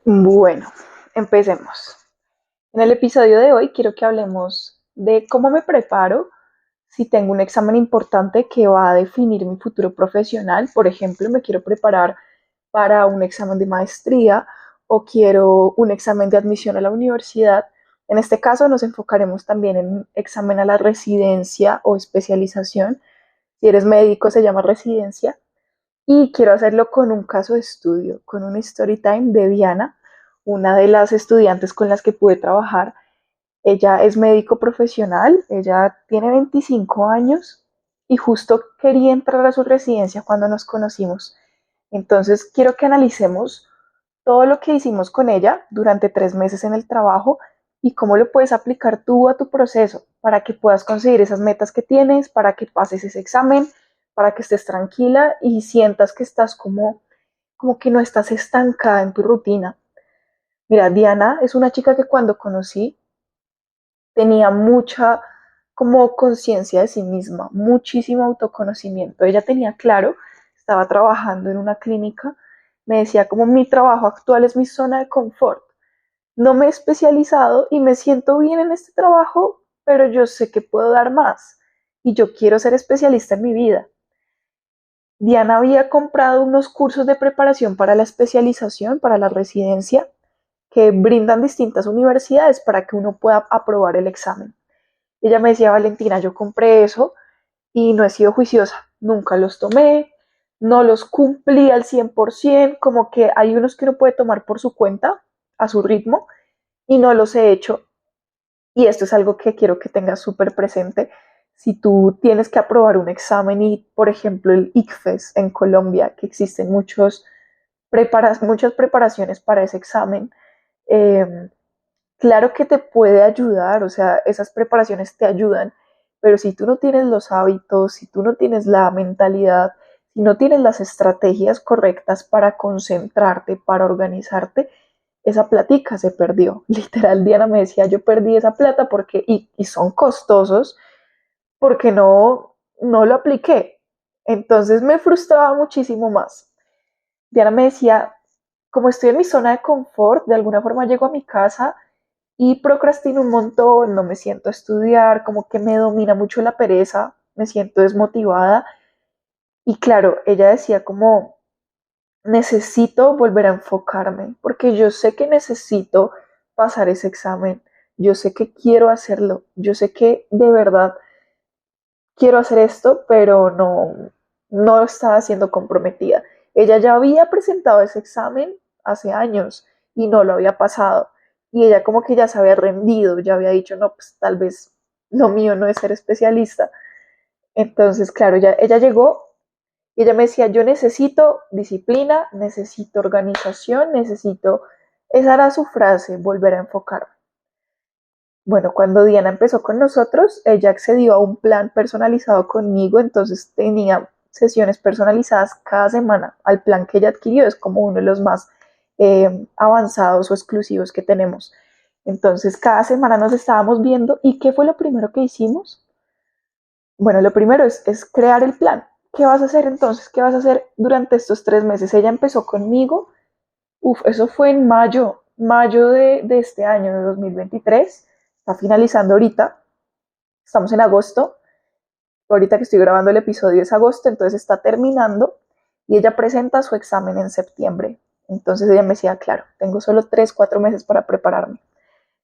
Bueno, empecemos. En el episodio de hoy quiero que hablemos de cómo me preparo si tengo un examen importante que va a definir mi futuro profesional. Por ejemplo, me quiero preparar para un examen de maestría o quiero un examen de admisión a la universidad. En este caso nos enfocaremos también en un examen a la residencia o especialización. Si eres médico se llama residencia. Y quiero hacerlo con un caso de estudio, con un story time de Diana, una de las estudiantes con las que pude trabajar. Ella es médico profesional, ella tiene 25 años y justo quería entrar a su residencia cuando nos conocimos. Entonces quiero que analicemos todo lo que hicimos con ella durante 3 meses en el trabajo y cómo lo puedes aplicar tú a tu proceso para que puedas conseguir esas metas que tienes, para que pases ese examen, para que estés tranquila y sientas que estás como que no estás estancada en tu rutina. Mira, Diana es una chica que cuando conocí tenía mucha como conciencia de sí misma, muchísimo autoconocimiento. Ella tenía claro, estaba trabajando en una clínica, me decía como mi trabajo actual es mi zona de confort. No me he especializado y me siento bien en este trabajo, pero yo sé que puedo dar más y yo quiero ser especialista en mi vida. Diana había comprado unos cursos de preparación para la especialización, para la residencia, que brindan distintas universidades para que uno pueda aprobar el examen. Ella me decía, Valentina, yo compré eso y no he sido juiciosa, nunca los tomé, no los cumplí al 100%, como que hay unos que uno puede tomar por su cuenta, a su ritmo, y no los he hecho. Y esto es algo que quiero que tengas súper presente. Si tú tienes que aprobar un examen y, por ejemplo, el ICFES en Colombia, que existen muchas preparaciones para ese examen, eh, claro que te puede ayudar, o sea, esas preparaciones te ayudan, pero si tú no tienes los hábitos, si tú no tienes la mentalidad, si no tienes las estrategias correctas para concentrarte, para organizarte, esa platica se perdió. Literal, Diana me decía, yo perdí esa plata porque, y son costosos, porque no lo apliqué. Entonces me frustraba muchísimo más. Diana me decía, como estoy en mi zona de confort, de alguna forma llego a mi casa y procrastino un montón, no me siento a estudiar, como que me domina mucho la pereza, me siento desmotivada. Y claro, ella decía como, necesito volver a enfocarme, porque yo sé que necesito pasar ese examen, yo sé que quiero hacerlo, yo sé que de verdad quiero hacer esto, pero no estaba siendo comprometida. Ella ya había presentado ese examen hace años y no lo había pasado. Y ella como que ya se había rendido, ya había dicho, no, pues tal vez lo mío no es ser especialista. Entonces, claro, ella llegó y ella me decía, yo necesito disciplina, necesito organización, esa era su frase, volver a enfocarme. Bueno, cuando Diana empezó con nosotros, ella accedió a un plan personalizado conmigo, entonces tenía sesiones personalizadas cada semana al plan que ella adquirió, es como uno de los más avanzados o exclusivos que tenemos. Entonces, cada semana nos estábamos viendo y ¿qué fue lo primero que hicimos? Bueno, lo primero es crear el plan. ¿Qué vas a hacer entonces? ¿Qué vas a hacer durante estos 3 meses? Ella empezó conmigo, eso fue en mayo de este año, de 2023, está finalizando ahorita, estamos en agosto, ahorita que estoy grabando el episodio es agosto, entonces está terminando y ella presenta su examen en septiembre. Entonces ella me decía, claro, tengo solo 3, 4 meses para prepararme.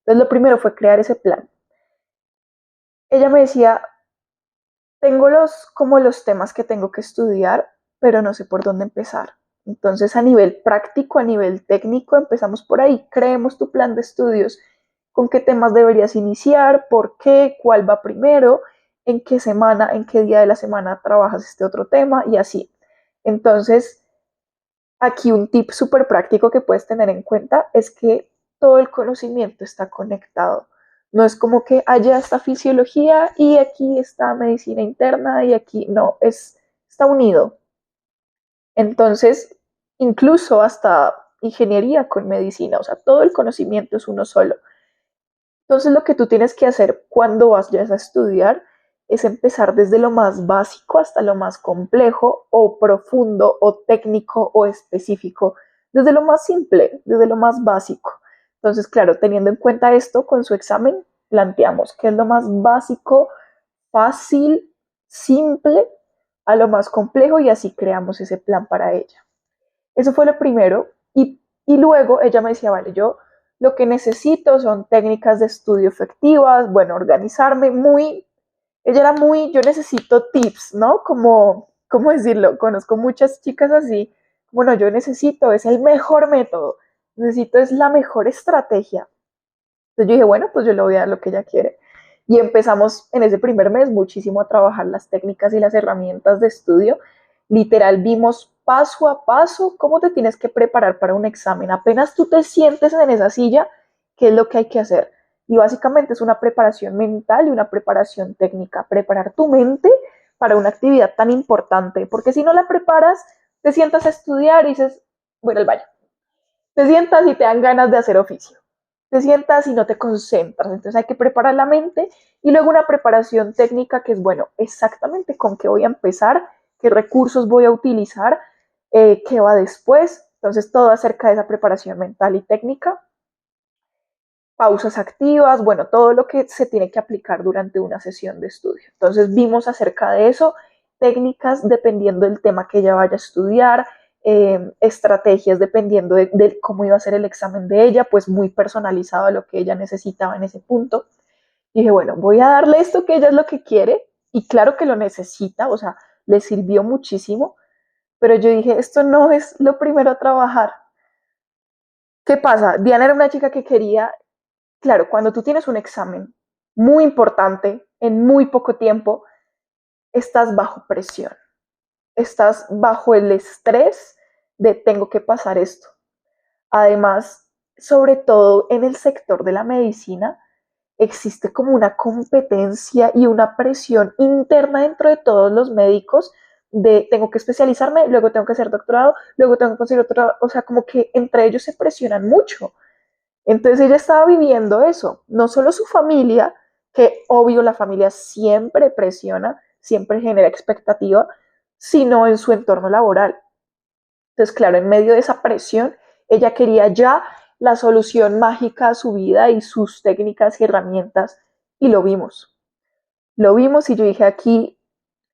Entonces lo primero fue crear ese plan. Ella me decía, tengo como los temas que tengo que estudiar, pero no sé por dónde empezar. Entonces, a nivel práctico, a nivel técnico, empezamos por ahí. Creemos tu plan de estudios, con qué temas deberías iniciar, por qué, cuál va primero, en qué semana, en qué día de la semana trabajas este otro tema y así. Entonces, aquí un tip súper práctico que puedes tener en cuenta es que todo el conocimiento está conectado. No es como que allá está fisiología y aquí está medicina interna y aquí no, está unido. Entonces, incluso hasta ingeniería con medicina, o sea, todo el conocimiento es uno solo. Entonces, lo que tú tienes que hacer cuando vayas a estudiar es empezar desde lo más básico hasta lo más complejo o profundo o técnico o específico desde lo más simple, desde lo más básico. Entonces, claro, teniendo en cuenta esto, con su examen planteamos qué es lo más básico, fácil, simple, a lo más complejo y así creamos ese plan para ella. Eso fue lo primero y luego ella me decía, vale, yo lo que necesito son técnicas de estudio efectivas, bueno, organizarme ella era muy, yo necesito tips, ¿no? ¿Cómo decirlo? Conozco muchas chicas así, bueno, yo necesito, es el mejor método, necesito, es la mejor estrategia. Entonces yo dije, bueno, pues yo le voy a dar lo que ella quiere. Y empezamos en ese primer mes muchísimo a trabajar las técnicas y las herramientas de estudio. Literal, vimos paso a paso cómo te tienes que preparar para un examen. Apenas tú te sientes en esa silla, qué es lo que hay que hacer. Y básicamente es una preparación mental y una preparación técnica. Preparar tu mente para una actividad tan importante. Porque si no la preparas, te sientas a estudiar y dices, voy al baño. Te sientas y te dan ganas de hacer oficio. Te sientas y no te concentras. Entonces hay que preparar la mente y luego una preparación técnica que es, bueno, exactamente con qué voy a empezar, qué recursos voy a utilizar, qué va después. Entonces todo acerca de esa preparación mental y técnica. Pausas activas, bueno, todo lo que se tiene que aplicar durante una sesión de estudio. Entonces vimos acerca de eso, técnicas dependiendo del tema que ella vaya a estudiar, estrategias dependiendo de cómo iba a ser el examen de ella, pues muy personalizado a lo que ella necesitaba en ese punto. Y dije, bueno, voy a darle esto que ella es lo que quiere y claro que lo necesita, o sea, le sirvió muchísimo, pero yo dije, esto no es lo primero a trabajar. ¿Qué pasa? Diana era una chica que quería, claro, cuando tú tienes un examen muy importante en muy poco tiempo, estás bajo presión, estás bajo el estrés de tengo que pasar esto. Además, sobre todo en el sector de la medicina, existe como una competencia y una presión interna dentro de todos los médicos de tengo que especializarme, luego tengo que hacer doctorado, luego tengo que conseguir otro, o sea, como que entre ellos se presionan mucho. Entonces ella estaba viviendo eso, no solo su familia, que obvio la familia siempre presiona, siempre genera expectativa, sino en su entorno laboral. Entonces, claro, en medio de esa presión, ella quería ya la solución mágica a su vida y sus técnicas y herramientas, y lo vimos. Lo vimos y yo dije aquí,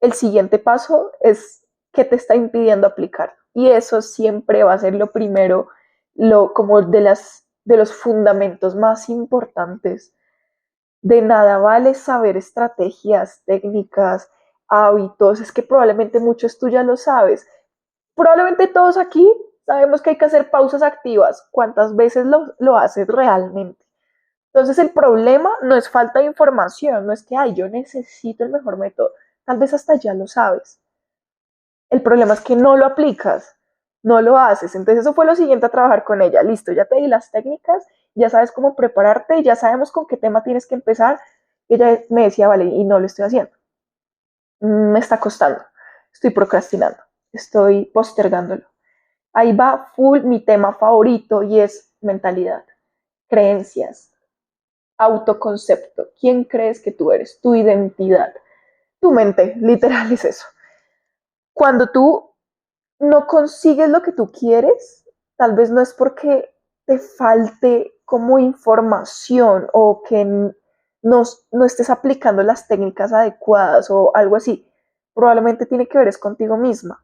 el siguiente paso es qué te está impidiendo aplicar. Y eso siempre va a ser lo primero, como de los fundamentos más importantes. De nada vale saber estrategias, técnicas, hábitos, es que probablemente muchos tú ya lo sabes. Probablemente todos aquí sabemos que hay que hacer pausas activas. ¿Cuántas veces lo haces realmente? Entonces el problema no es falta de información, no es que, ay, yo necesito el mejor método. Tal vez hasta ya lo sabes. El problema es que no lo aplicas, no lo haces. Entonces eso fue lo siguiente a trabajar con ella. Listo, ya te di las técnicas, ya sabes cómo prepararte, ya sabemos con qué tema tienes que empezar. Ella me decía, vale, y no lo estoy haciendo. Me está costando, estoy procrastinando, estoy postergándolo. Ahí va full mi tema favorito y es mentalidad, creencias, autoconcepto. ¿Quién crees que tú eres? Tu identidad, tu mente, literal es eso. Cuando tú no consigues lo que tú quieres, tal vez no es porque te falte como información o que no estés aplicando las técnicas adecuadas o algo así. Probablemente tiene que ver es contigo misma.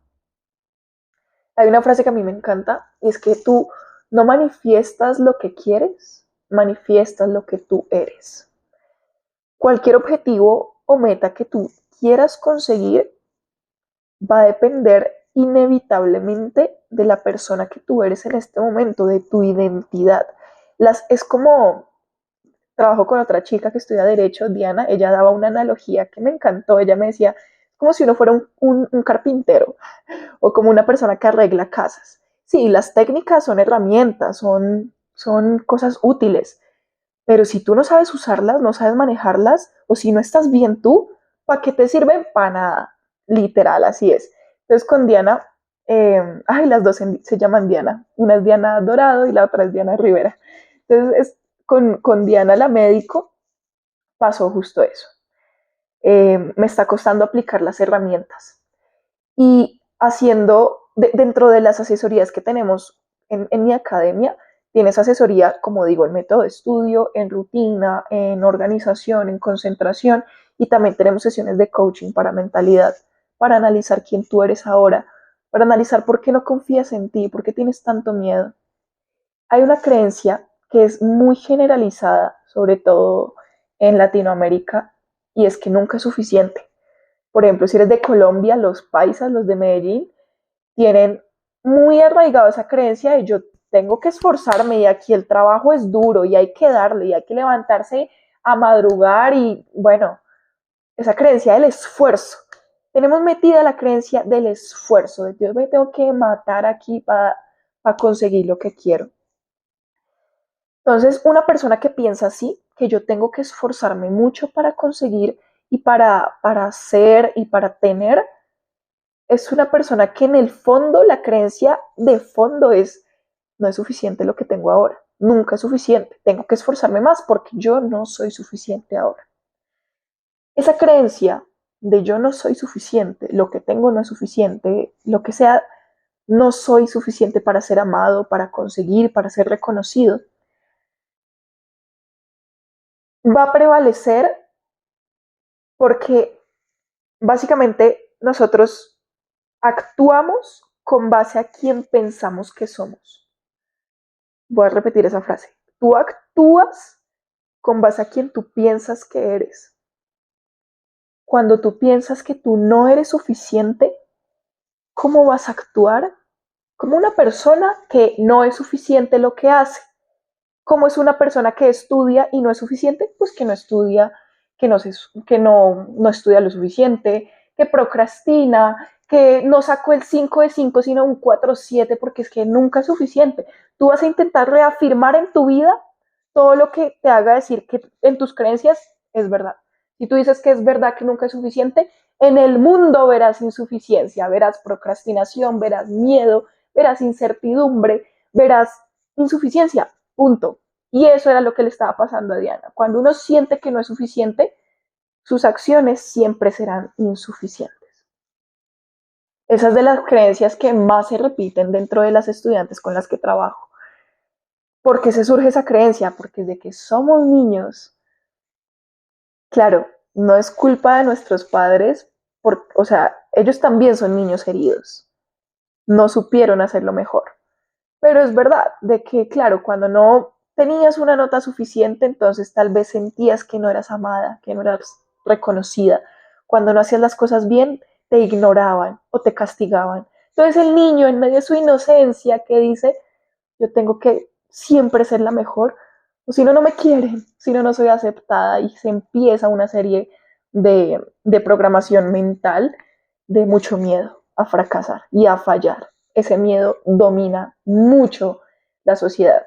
Hay una frase que a mí me encanta y es que tú no manifiestas lo que quieres, manifiestas lo que tú eres. Cualquier objetivo o meta que tú quieras conseguir va a depender inevitablemente de la persona que tú eres en este momento, de tu identidad. Es como, trabajo con otra chica que estudia Derecho, Diana, ella daba una analogía que me encantó, ella me decía, como si uno fuera un carpintero o como una persona que arregla casas. Sí, las técnicas son herramientas, son cosas útiles, pero si tú no sabes usarlas, no sabes manejarlas, o si no estás bien tú, ¿para qué te sirven? Para nada. Literal, así es. Entonces con Diana, las dos se llaman Diana. Una es Diana Dorado y la otra es Diana Rivera. Entonces con Diana, la médico, pasó justo eso. Me está costando aplicar las herramientas. Y haciendo, dentro de las asesorías que tenemos en mi academia, tienes asesoría, como digo, en método de estudio, en rutina, en organización, en concentración, y también tenemos sesiones de coaching para mentalidad, para analizar quién tú eres ahora, para analizar por qué no confías en ti, por qué tienes tanto miedo. Hay una creencia que es muy generalizada, sobre todo en Latinoamérica, y es que nunca es suficiente. Por ejemplo, si eres de Colombia, los paisas, los de Medellín, tienen muy arraigado esa creencia de yo tengo que esforzarme y aquí el trabajo es duro y hay que darle y hay que levantarse a madrugar y bueno, esa creencia del esfuerzo. Tenemos metida la creencia del esfuerzo, de yo me tengo que matar aquí para conseguir lo que quiero. Entonces, una persona que piensa así, que yo tengo que esforzarme mucho para conseguir y para hacer y para tener, es una persona que en el fondo, la creencia de fondo es, no es suficiente lo que tengo ahora, nunca es suficiente, tengo que esforzarme más porque yo no soy suficiente ahora. Esa creencia de yo no soy suficiente, lo que tengo no es suficiente, lo que sea, no soy suficiente para ser amado, para conseguir, para ser reconocido, va a prevalecer porque básicamente nosotros actuamos con base a quien pensamos que somos. Voy a repetir esa frase. Tú actúas con base a quien tú piensas que eres. Cuando tú piensas que tú no eres suficiente, ¿cómo vas a actuar? Como una persona que no es suficiente lo que hace. ¿Cómo es una persona que estudia y no es suficiente? Pues que no estudia, que no estudia lo suficiente, que procrastina, que no sacó el 5 de 5 sino un 4,7 porque es que nunca es suficiente. Tú vas a intentar reafirmar en tu vida todo lo que te haga decir que en tus creencias es verdad. Si tú dices que es verdad que nunca es suficiente, en el mundo verás insuficiencia, verás procrastinación, verás miedo, verás incertidumbre, verás insuficiencia, punto. Y eso era lo que le estaba pasando a Diana. Cuando uno siente que no es suficiente, sus acciones siempre serán insuficientes. Esas de las creencias que más se repiten dentro de las estudiantes con las que trabajo. ¿Por qué se surge esa creencia? Porque desde que somos niños, claro, no es culpa de nuestros padres, o sea, ellos también son niños heridos, no supieron hacerlo mejor. Pero es verdad, de que, claro, cuando no tenías una nota suficiente, entonces tal vez sentías que no eras amada, que no eras reconocida. Cuando no hacías las cosas bien, te ignoraban o te castigaban. Entonces el niño, en medio de su inocencia, que dice, yo tengo que siempre ser la mejor, o si no, no me quieren, si no, no soy aceptada, y se empieza una serie de programación mental de mucho miedo a fracasar y a fallar. Ese miedo domina mucho la sociedad.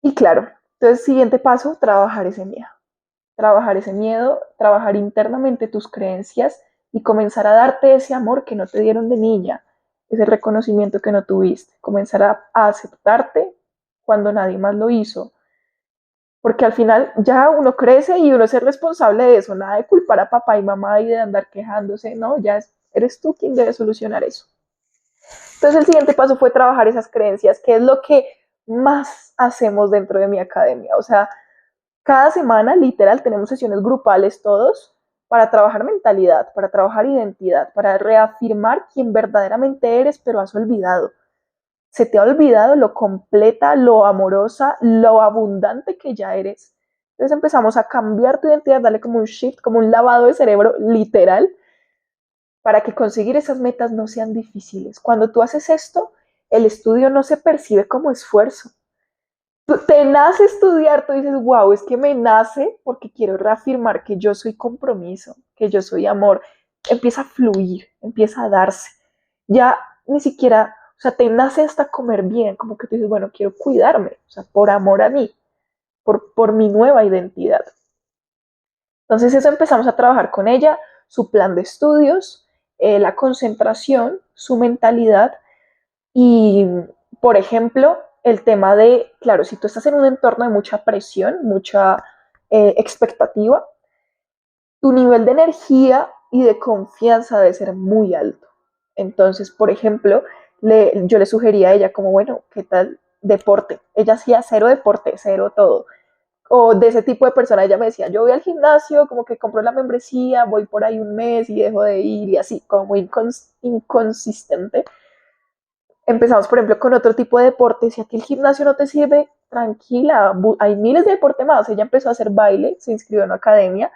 Y claro, entonces siguiente paso, trabajar ese miedo, trabajar internamente tus creencias y comenzar a darte ese amor que no te dieron de niña, ese reconocimiento que no tuviste, comenzar a aceptarte cuando nadie más lo hizo, porque al final ya uno crece y uno es el responsable de eso, nada de culpar a papá y mamá y de andar quejándose, no, ya eres tú quien debe solucionar eso. Entonces el siguiente paso fue trabajar esas creencias, que es lo que más hacemos dentro de mi academia, o sea, cada semana, literal, tenemos sesiones grupales todos para trabajar mentalidad, para trabajar identidad, para reafirmar quién verdaderamente eres, pero has olvidado. Se te ha olvidado lo completa, lo amorosa, lo abundante que ya eres. Entonces empezamos a cambiar tu identidad, darle como un shift, como un lavado de cerebro literal, para que conseguir esas metas no sean difíciles. Cuando tú haces esto, el estudio no se percibe como esfuerzo, te nace estudiar, tú dices, wow, es que me nace porque quiero reafirmar que yo soy compromiso, que yo soy amor. Empieza a fluir, empieza a darse. Ya ni siquiera, o sea, te nace hasta comer bien, como que tú dices, bueno, quiero cuidarme, o sea, por amor a mí, por mi nueva identidad. Entonces eso empezamos a trabajar con ella, su plan de estudios, la concentración, su mentalidad y, por ejemplo, el tema de, claro, si tú estás en un entorno de mucha presión, mucha expectativa, tu nivel de energía y de confianza debe ser muy alto. Entonces, por ejemplo, yo le sugería a ella como, bueno, ¿qué tal deporte? Ella hacía cero deporte, cero todo. O de ese tipo de persona, ella me decía, yo voy al gimnasio, como que compro la membresía, voy por ahí un mes y dejo de ir y así, como muy inconsistente. Empezamos, por ejemplo, con otro tipo de deporte. Si a ti el gimnasio no te sirve, tranquila, hay miles de deportes más. Ella empezó a hacer baile, se inscribió en una academia,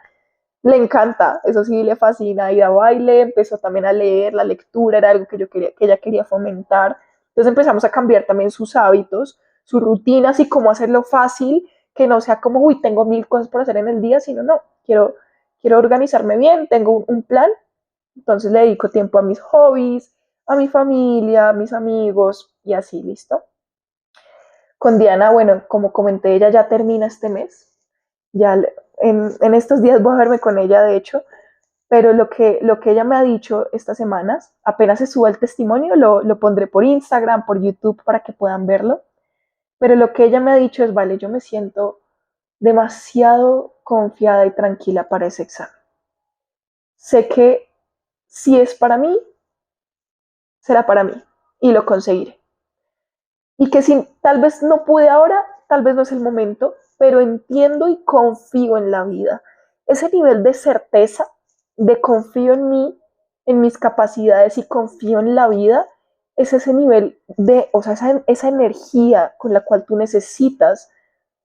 le encanta, eso sí, le fascina ir a baile, empezó también a leer, la lectura era algo que yo quería, que ella quería fomentar. Entonces empezamos a cambiar también sus hábitos, sus rutinas y cómo hacerlo fácil, que no sea como, uy, tengo mil cosas por hacer en el día, sino no, quiero organizarme bien, tengo un plan, entonces le dedico tiempo a mis hobbies, a mi familia, a mis amigos y así, ¿listo? Con Diana, bueno, como comenté, ella ya termina este mes, ya en estos días voy a verme con ella, de hecho, pero lo que ella me ha dicho estas semanas, apenas se suba el testimonio, lo pondré por Instagram, por YouTube para que puedan verlo, pero lo que ella me ha dicho es, vale, yo me siento demasiado confiada y tranquila para ese examen. Sé que si es para mí, será para mí y lo conseguiré. Y que si tal vez no pude ahora, tal vez no es el momento, pero entiendo y confío en la vida. Ese nivel de certeza, de confío en mí, en mis capacidades y confío en la vida, es ese nivel de, o sea, esa energía con la cual tú necesitas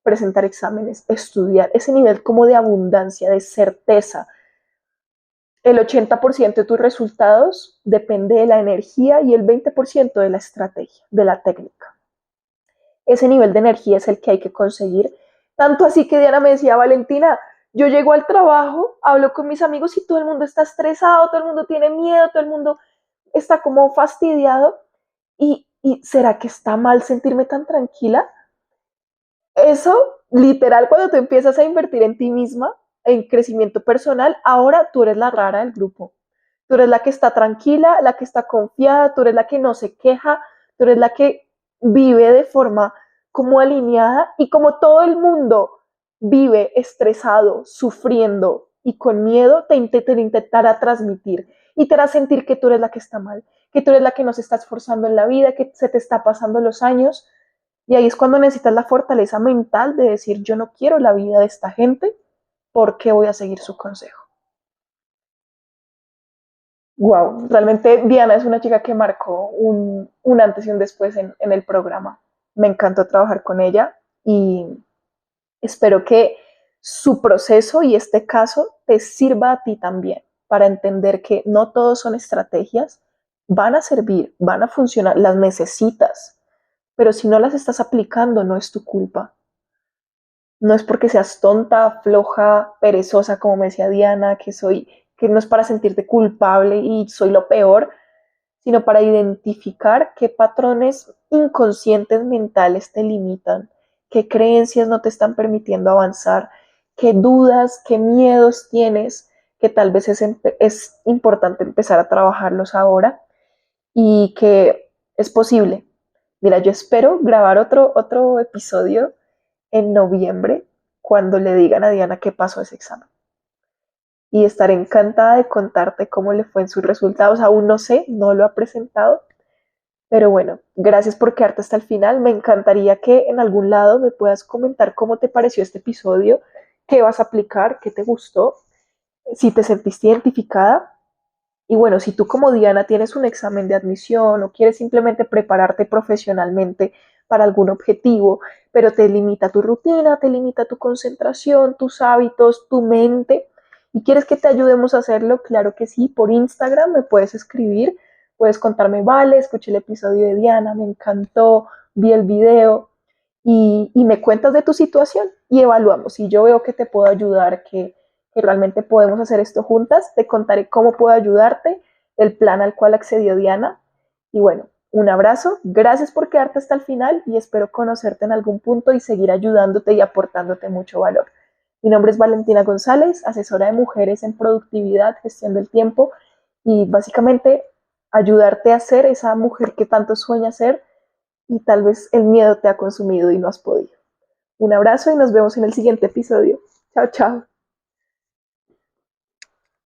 presentar exámenes, estudiar, ese nivel como de abundancia, de certeza. El 80% de tus resultados depende de la energía y el 20% de la estrategia, de la técnica. Ese nivel de energía es el que hay que conseguir. Tanto así que Diana me decía, Valentina, yo llego al trabajo, hablo con mis amigos y todo el mundo está estresado, todo el mundo tiene miedo, todo el mundo está como fastidiado. ¿Y será que está mal sentirme tan tranquila? Eso, literal, cuando tú empiezas a invertir en ti misma, en crecimiento personal, ahora tú eres la rara del grupo. Tú eres la que está tranquila, la que está confiada, tú eres la que no se queja, tú eres la que vive de forma como alineada y como todo el mundo vive estresado, sufriendo y con miedo, te intentará transmitir y te hará sentir que tú eres la que está mal, que tú eres la que no se está esforzando en la vida, que se te está pasando los años. Y ahí es cuando necesitas la fortaleza mental de decir, yo no quiero la vida de esta gente, ¿por qué voy a seguir su consejo? Wow, realmente Diana es una chica que marcó un antes y un después en el programa. Me encantó trabajar con ella y espero que su proceso y este caso te sirva a ti también para entender que no todos son estrategias, van a servir, van a funcionar, las necesitas, pero si no las estás aplicando no es tu culpa. No es porque seas tonta, floja, perezosa, como me decía Diana, que no es para sentirte culpable y soy lo peor, sino para identificar qué patrones inconscientes mentales te limitan, qué creencias no te están permitiendo avanzar, qué dudas, qué miedos tienes, que tal vez es importante empezar a trabajarlos ahora y que es posible. Mira, yo espero grabar otro episodio en noviembre cuando le digan a Diana qué pasó ese examen. Y estaré encantada de contarte cómo le fue en sus resultados. Aún no sé, no lo ha presentado, pero bueno, gracias por quedarte hasta el final. Me encantaría que en algún lado me puedas comentar cómo te pareció este episodio, qué vas a aplicar, qué te gustó, si te sentiste identificada. Y bueno, si tú como Diana tienes un examen de admisión o quieres simplemente prepararte profesionalmente para algún objetivo, pero te limita tu rutina, te limita tu concentración, tus hábitos, tu mente, y quieres que te ayudemos a hacerlo, claro que sí, por Instagram me puedes escribir, puedes contarme, vale, escuché el episodio de Diana, me encantó, vi el video y me cuentas de tu situación y evaluamos. Si yo veo que te puedo ayudar, que realmente podemos hacer esto juntas, te contaré cómo puedo ayudarte, el plan al cual accedió Diana. Y bueno, un abrazo, gracias por quedarte hasta el final y espero conocerte en algún punto y seguir ayudándote y aportándote mucho valor. Mi nombre es Valentina González, asesora de mujeres en productividad, gestión del tiempo y básicamente ayudarte a ser esa mujer que tanto sueña ser y tal vez el miedo te ha consumido y no has podido. Un abrazo y nos vemos en el siguiente episodio. Chao, chao.